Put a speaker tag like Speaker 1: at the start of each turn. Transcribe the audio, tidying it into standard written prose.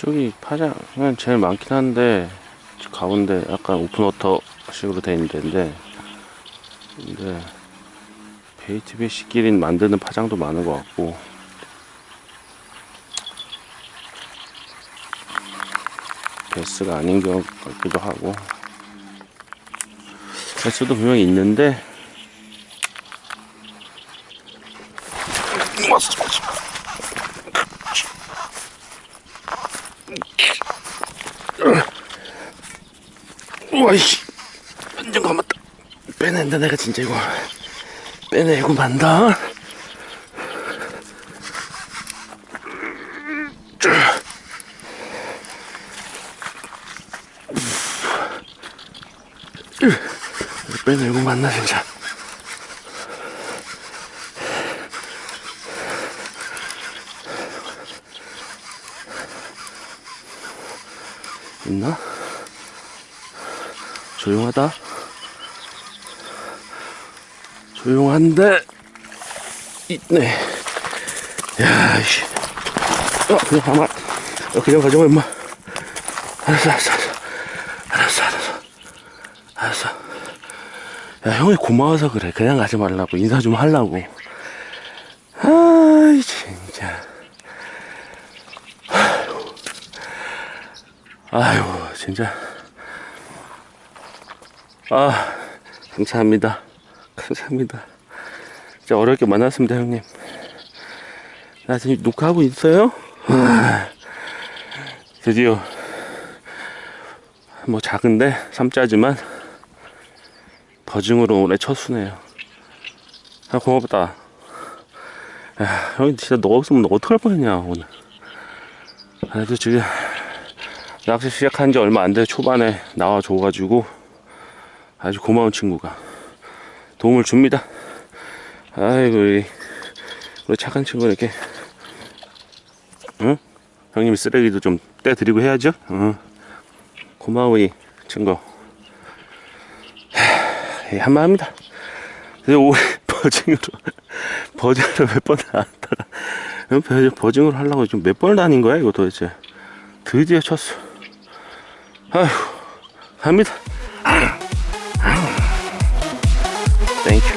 Speaker 1: 이쪽이 파장은 제일 많긴 한데 가운데 약간 오픈워터 식으로 돼 있는 데인데, 근데 베이트배시끼리 만드는 파장도 많은 것 같고, 베스가 아닌 것 같기도 하고. 베스도 분명히 있는데 우와이씨, 완전 감았다. 빼낸다. 내가 진짜 이거 빼내고 만다. 빼내고 만나 진짜. 있나? 조용하다. 조용한데 있네. 야, 이씨. 그냥 가만. 그냥 가져가 임마. 알았어. 야, 형이 고마워서 그래. 그냥 가지 말라고. 인사 좀 하려고. 아이, 진짜. 아유, 진짜. 감사합니다. 진짜 어렵게 만났습니다, 형님. 나 지금 녹화하고 있어요? 드디어, 뭐 작은데, 삼자지만, 버징으로 올해 첫 수네요. 고맙다. 야, 형이 진짜 너 없으면 너 어떡할 뻔했냐, 오늘. 그래도 지금, 낚시 시작한 지 얼마 안 돼 초반에 나와줘가지고, 아주 고마운 친구가 도움을 줍니다. 아이고, 우리 착한 친구 이렇게, 응? 형님이 쓰레기도 좀 떼드리고 해야죠. 응. 고마워, 이 친구. 한마합니다. 올해 버징으로 몇 번 나왔다가, 버징으로 하려고 지금 몇 번을 다닌 거야, 이거 도대체. 드디어 쳤어. 아휴, 갑니다. 땡큐.